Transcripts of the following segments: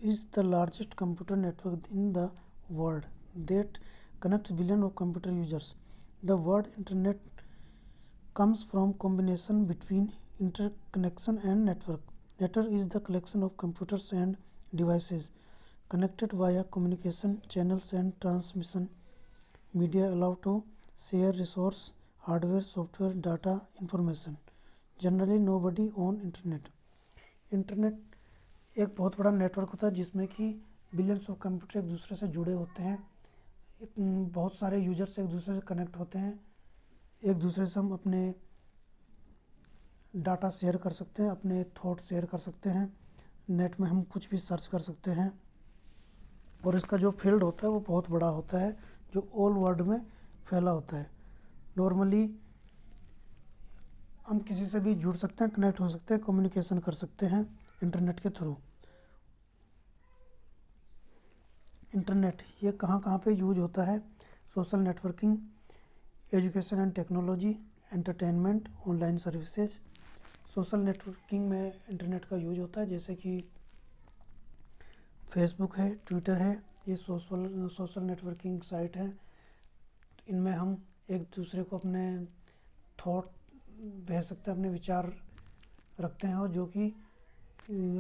is the largest computer network in the world that connects billions of computer users. The word internet comes from combination between interconnection and network. Network is the collection of computers and devices connected via communication channels and transmission media allowed to share resource, hardware, software, data, information. Generally nobody on internet. Internet एक बहुत बड़ा network होता है जिसमें कि billions of computer एक दूसरे से जुड़े होते हैं। बहुत सारे यूजर्स एक दूसरे से कनेक्ट होते हैं। एक दूसरे से हम अपने डाटा शेयर कर सकते हैं, अपने थॉट शेयर कर सकते हैं। नेट में हम कुछ भी सर्च कर सकते हैं और इसका जो फील्ड होता है वो बहुत बड़ा होता है, जो ऑल वर्ल्ड में फैला होता है। नॉर्मली हम किसी से भी जुड़ सकते हैं, कनेक्ट हो सकते हैं, कम्युनिकेशन कर सकते हैं इंटरनेट के थ्रू। इंटरनेट ये कहाँ कहाँ पे यूज होता है? Social networking, education and technology, entertainment, online services. Social networking में इंटरनेट का यूज होता है, जैसे कि फेसबुक है, ट्विटर है, ये सोशल नेटवर्किंग साइट है। इनमें हम एक दूसरे को अपने थॉट भेज सकते हैं, अपने विचार रखते हैं और जो कि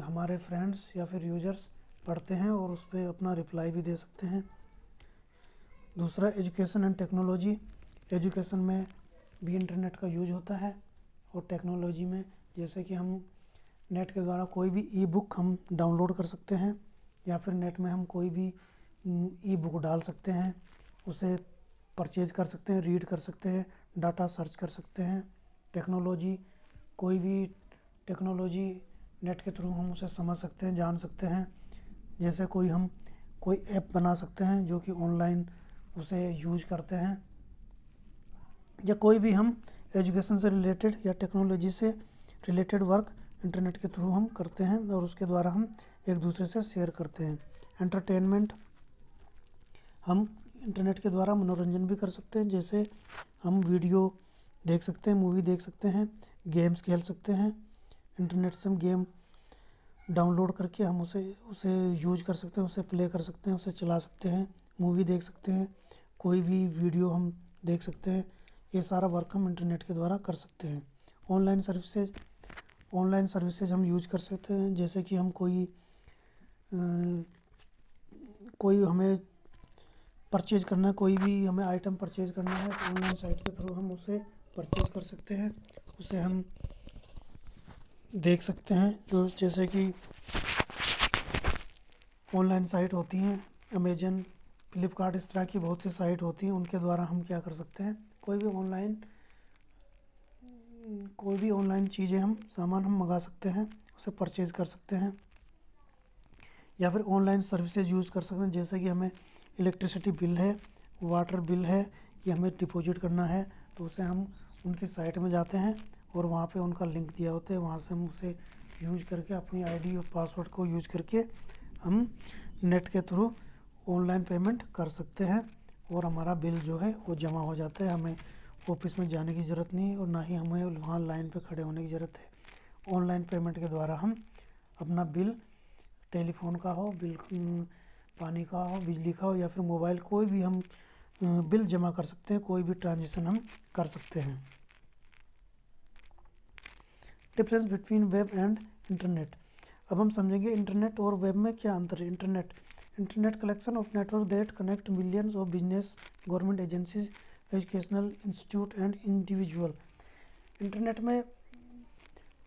हमारे फ्रेंड्स या फिर यूजर्स पढ़ते हैं और उस पर अपना रिप्लाई भी दे सकते हैं। दूसरा एजुकेशन एंड टेक्नोलॉजी। एजुकेशन में भी इंटरनेट का यूज होता है और टेक्नोलॉजी में जैसे कि हम नेट के द्वारा कोई भी ई बुक हम डाउनलोड कर सकते हैं या फिर नेट में हम कोई भी ई बुक डाल सकते हैं, उसे परचेज कर सकते हैं, रीड कर सकते हैं, डाटा सर्च कर सकते हैं। टेक्नोलॉजी, कोई भी टेक्नोलॉजी नेट के थ्रू हम उसे समझ सकते हैं, जान सकते हैं। जैसे हम कोई ऐप बना सकते हैं जो कि ऑनलाइन उसे यूज करते हैं, या कोई भी हम एजुकेशन से रिलेटेड या टेक्नोलॉजी से रिलेटेड वर्क इंटरनेट के थ्रू हम करते हैं और उसके द्वारा हम एक दूसरे से शेयर करते हैं। एंटरटेनमेंट, हम इंटरनेट के द्वारा मनोरंजन भी कर सकते हैं, जैसे हम वीडियो देख सकते हैं, मूवी देख सकते हैं, गेम्स खेल सकते हैं। इंटरनेट से हम गेम डाउनलोड करके हम उसे यूज कर सकते हैं, उसे प्ले कर सकते हैं, उसे चला सकते हैं, मूवी देख सकते हैं, कोई भी वीडियो हम देख सकते हैं। ये सारा वर्क हम इंटरनेट के द्वारा कर सकते हैं। ऑनलाइन सर्विसेज हम यूज कर सकते हैं, जैसे कि हम कोई हमें परचेज करना है, कोई भी हमें आइटम परचेज करना है तो ऑनलाइन साइट के थ्रू हम उसे परचेज कर सकते हैं, उसे हम देख सकते हैं। जो जैसे कि ऑनलाइन साइट होती हैं, अमेजन, फ्लिपकार्ट, इस तरह की बहुत सी साइट होती हैं, उनके द्वारा हम क्या कर सकते हैं, कोई भी ऑनलाइन चीज़ें हम सामान हम मंगा सकते हैं, उसे परचेज कर सकते हैं। या फिर ऑनलाइन सर्विसेज यूज़ कर सकते हैं, जैसे कि हमें इलेक्ट्रिसिटी बिल है, वाटर बिल है, ये हमें डिपॉजिट करना है तो उसे हम उनकी साइट में जाते हैं और वहाँ पे उनका लिंक दिया होता है, वहाँ से हम उसे यूज करके अपनी आईडी और पासवर्ड को यूज करके हम नेट के थ्रू ऑनलाइन पेमेंट कर सकते हैं और हमारा बिल जो है वो जमा हो जाता है। हमें ऑफिस में जाने की ज़रूरत नहीं है और ना ही हमें वहाँ लाइन पे खड़े होने की ज़रूरत है। ऑनलाइन पेमेंट के द्वारा हम अपना बिल, टेलीफोन का हो, बिल पानी का हो, बिजली का हो या फिर मोबाइल, कोई भी हम बिल जमा कर सकते हैं, कोई भी ट्रांजेक्शन हम कर सकते हैं। Difference between web and internet. अब हम समझेंगे इंटरनेट और वेब में क्या अंतर है। Internet collection of network that connect millions of business, government agencies, educational institute and individual. Internet में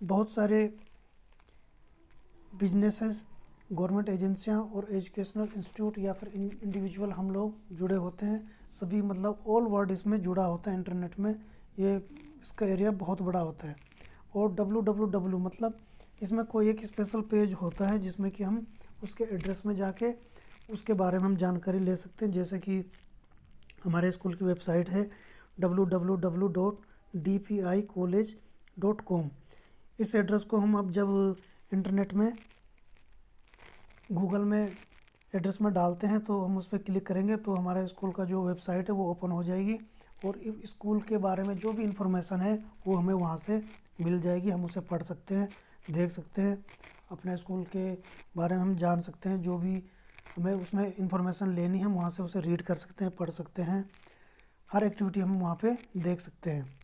बहुत सारे बिजनेसेस, गवर्नमेंट एजेंसियां और एजुकेशनल इंस्टीट्यूट या फिर इंडिविजुअल हम लोग जुड़े होते हैं। सभी मतलब ऑल वर्ल्ड इसमें जुड़ा होता है इंटरनेट में। ये इसका एरिया बहुत बड़ा होता है। और www मतलब इसमें कोई एक स्पेशल पेज होता है जिसमें कि हम उसके एड्रेस में जाके उसके बारे में हम जानकारी ले सकते हैं। जैसे कि हमारे स्कूल की वेबसाइट है www.dpicollege.com। इस एड्रेस को हम अब जब इंटरनेट में गूगल में एड्रेस में डालते हैं तो हम उस पर क्लिक करेंगे तो हमारे स्कूल का जो वेबसाइट है वो ओपन हो जाएगी और स्कूल के बारे में जो भी इंफॉर्मेशन है वो हमें वहाँ से मिल जाएगी। हम उसे पढ़ सकते हैं, देख सकते हैं, अपने स्कूल के बारे में हम जान सकते हैं, जो भी हमें उसमें इंफॉर्मेशन लेनी है हम वहाँ से उसे रीड कर सकते हैं, पढ़ सकते हैं, हर एक्टिविटी हम वहाँ पे देख सकते हैं।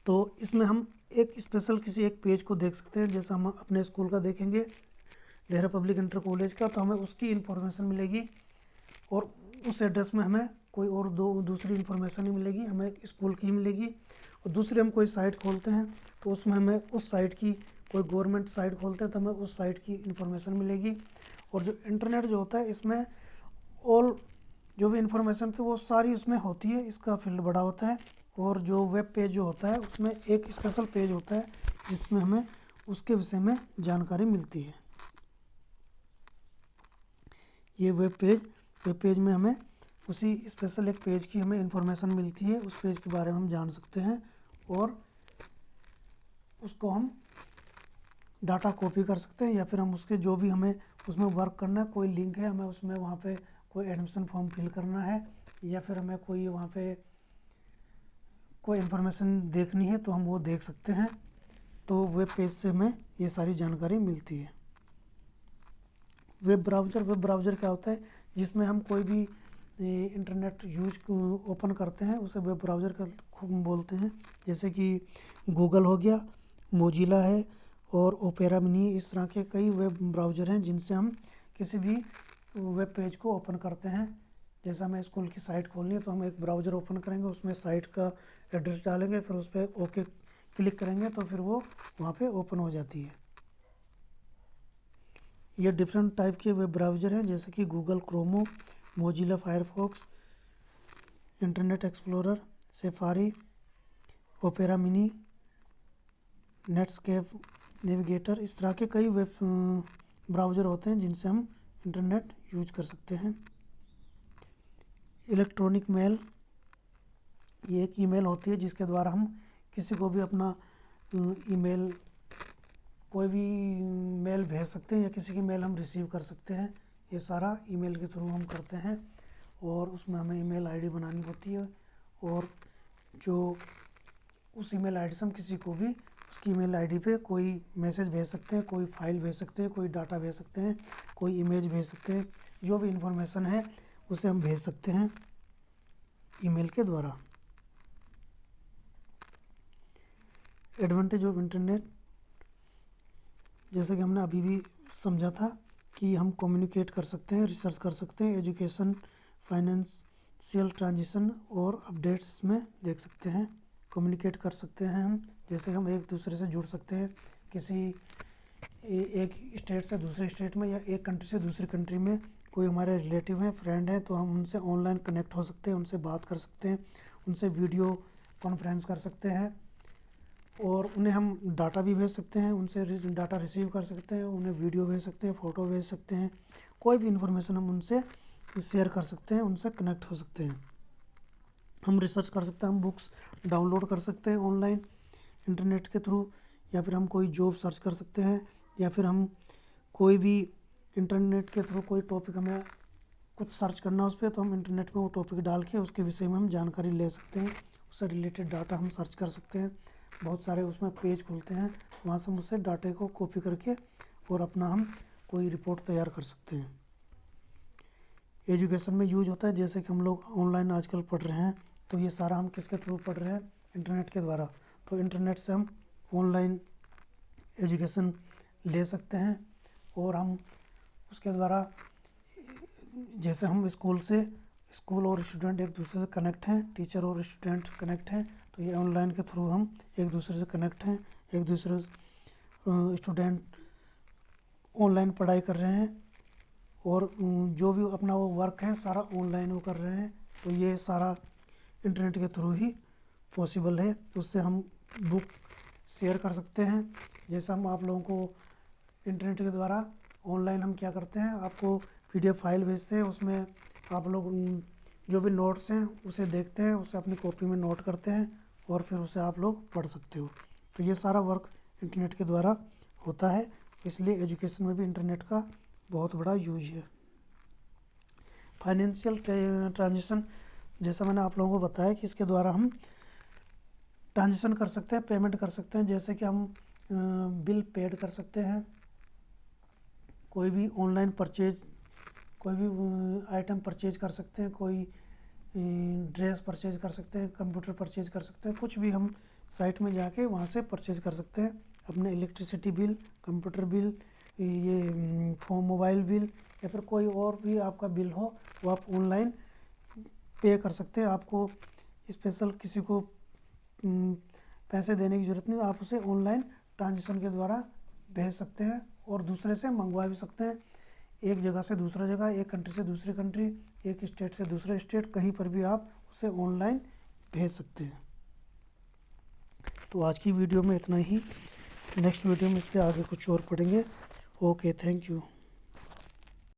तो इसमें हम एक स्पेशल किसी एक पेज को देख सकते हैं, जैसे हम अपने स्कूल का देखेंगे देहरा पब्लिक इंटर कॉलेज का, तो हमें उसकी इन्फॉर्मेशन मिलेगी और उस एड्रेस में हमें कोई और दूसरी इन्फॉर्मेशन नहीं मिलेगी, हमें स्कूल की ही मिलेगी। और दूसरी हम कोई साइट खोलते हैं तो उसमें हमें उस साइट की, कोई गवर्नमेंट साइट खोलते हैं तो हमें उस साइट की इन्फॉर्मेशन मिलेगी। और जो इंटरनेट जो होता है इसमें ऑल जो भी इंफॉर्मेशन थी वो सारी उसमें होती है, इसका फील्ड बड़ा होता है। और जो वेब पेज जो होता है उसमें एक स्पेशल पेज होता है जिसमें हमें उसके विषय में जानकारी मिलती है। ये वेब पेज में हमें उसी स्पेशल एक पेज की हमें इंफॉर्मेशन मिलती है, उस पेज के बारे में हम जान सकते हैं और उसको हम डाटा कॉपी कर सकते हैं, या फिर हम उसके जो भी हमें उसमें वर्क करना है, कोई लिंक है हमें उसमें वहाँ पे कोई एडमिशन फॉर्म फिल करना है, या फिर हमें कोई वहाँ पे कोई इन्फॉर्मेशन देखनी है तो हम वो देख सकते हैं। तो वेब पेज से हमें ये सारी जानकारी मिलती है। वेब ब्राउज़र क्या होता है, जिसमें हम कोई भी इंटरनेट ओपन करते हैं उसे वेब ब्राउज़र का बोलते हैं। जैसे कि गूगल हो गया, मोजिला है और ओपेरा मिनी, इस तरह के कई वेब ब्राउज़र हैं जिनसे हम किसी भी वेब पेज को ओपन करते हैं। जैसे हमें स्कूल की साइट खोलनी है तो हम एक ब्राउज़र ओपन करेंगे, उसमें साइट का एड्रेस डालेंगे, फिर उस पर ओके क्लिक करेंगे तो फिर वो वहाँ पे ओपन हो जाती है। ये डिफरेंट टाइप के वेब ब्राउज़र हैं, जैसे कि Google Chrome, Mozilla Firefox, Internet Explorer, Safari, Opera Mini, Netscape Navigator, इस तरह के कई वेब ब्राउज़र होते हैं जिनसे हम इंटरनेट यूज कर सकते हैं। इलेक्ट्रॉनिक मेल, ये एक ईमेल होती है जिसके द्वारा हम किसी को भी अपना ईमेल, कोई भी मेल भेज सकते हैं या किसी की मेल हम रिसीव कर सकते हैं। ये सारा ईमेल के थ्रू हम करते हैं और उसमें हमें ईमेल आईडी बनानी होती है और जो उस ईमेल आईडी से हम किसी को भी उसकी ईमेल आईडी पे कोई मैसेज भेज सकते हैं, कोई फाइल भेज सकते हैं, कोई डाटा भेज सकते हैं, कोई इमेज भेज सकते हैं, जो भी इंफॉर्मेशन है उसे हम भेज सकते हैं ईमेल के द्वारा। एडवांटेज ऑफ इंटरनेट, जैसे कि हमने अभी भी समझा था कि हम कम्युनिकेट कर सकते हैं, रिसर्च कर सकते हैं, एजुकेशन, फाइनेंशियल ट्रांजिशन और अपडेट्स में देख सकते हैं। कम्युनिकेट कर सकते हैं हम, जैसे हम एक दूसरे से जुड़ सकते हैं, किसी एक स्टेट से दूसरे स्टेट में या एक कंट्री से दूसरी कंट्री में कोई हमारे रिलेटिव हैं, फ्रेंड हैं, तो हम उनसे ऑनलाइन कनेक्ट हो सकते हैं, उनसे बात कर सकते हैं, उनसे वीडियो कॉन्फ्रेंस कर सकते हैं और उन्हें हम डाटा भी भेज सकते हैं, उनसे डाटा रिसीव कर सकते हैं, उन्हें वीडियो भेज सकते हैं, फ़ोटो भेज सकते हैं, कोई भी इन्फॉर्मेशन हम उनसे शेयर कर सकते हैं, उनसे कनेक्ट हो सकते हैं। हम रिसर्च कर सकते हैं, हम बुक्स डाउनलोड कर सकते हैं ऑनलाइन इंटरनेट के थ्रू, या फिर हम कोई जॉब सर्च कर सकते हैं, या फिर हम कोई भी इंटरनेट के थ्रू कोई टॉपिक हमें कुछ सर्च करना उस पर, तो हम इंटरनेट में वो टॉपिक डाल के उसके विषय में हम जानकारी ले सकते हैं, उससे रिलेटेड डाटा हम सर्च कर सकते हैं। बहुत सारे उसमें पेज खुलते हैं, वहाँ से हम उससे डाटे को कॉपी करके और अपना हम कोई रिपोर्ट तैयार कर सकते हैं। एजुकेशन में यूज होता है, जैसे कि हम लोग ऑनलाइन आजकल पढ़ रहे हैं, तो ये सारा हम किसके थ्रू पढ़ रहे हैं, इंटरनेट के द्वारा। तो इंटरनेट से हम ऑनलाइन एजुकेशन ले सकते हैं और हम उसके द्वारा, जैसे हम स्कूल और स्टूडेंट एक दूसरे से कनेक्ट हैं, टीचर और स्टूडेंट कनेक्ट हैं, तो ये ऑनलाइन के थ्रू हम एक दूसरे से कनेक्ट हैं, एक दूसरे स्टूडेंट ऑनलाइन पढ़ाई कर रहे हैं और जो भी अपना वो वर्क है सारा ऑनलाइन वो कर रहे हैं। तो ये सारा इंटरनेट के थ्रू ही पॉसिबल है। उससे हम बुक शेयर कर सकते हैं, जैसा हम आप लोगों को इंटरनेट के द्वारा ऑनलाइन हम क्या करते हैं, आपको PDF फाइल भेजते हैं, उसमें आप लोग जो भी नोट्स हैं उसे देखते हैं, उसे अपनी कॉपी में नोट करते हैं और फिर उसे आप लोग पढ़ सकते हो। तो ये सारा वर्क इंटरनेट के द्वारा होता है, इसलिए एजुकेशन में भी इंटरनेट का बहुत बड़ा यूज है। फाइनेंशियल ट्रांजेक्शन, जैसा मैंने आप लोगों को बताया कि इसके द्वारा हम ट्रांजेक्शन कर सकते हैं, पेमेंट कर सकते हैं, जैसे कि हम बिल पेड कर सकते हैं, कोई भी ऑनलाइन परचेज, कोई भी आइटम परचेज कर सकते हैं, कोई ड्रेस परचेज कर सकते हैं, कंप्यूटर परचेज कर सकते हैं, कुछ भी हम साइट में जाके वहाँ से परचेज कर सकते हैं। अपने इलेक्ट्रिसिटी बिल, कंप्यूटर बिल, ये फोन मोबाइल बिल या फिर कोई और भी आपका बिल हो वो आप ऑनलाइन पे कर सकते हैं। आपको स्पेशल किसी को पैसे देने की ज़रूरत नहीं, आप उसे ऑनलाइन ट्रांजेक्शन के द्वारा भेज सकते हैं और दूसरे से मंगवा भी सकते हैं। एक जगह से दूसरा जगह, एक कंट्री से दूसरी कंट्री, एक स्टेट से दूसरे स्टेट, कहीं पर भी आप उसे ऑनलाइन भेज सकते हैं। तो आज की वीडियो में इतना ही। नेक्स्ट वीडियो में इससे आगे कुछ और पढ़ेंगे। Okay, thank you.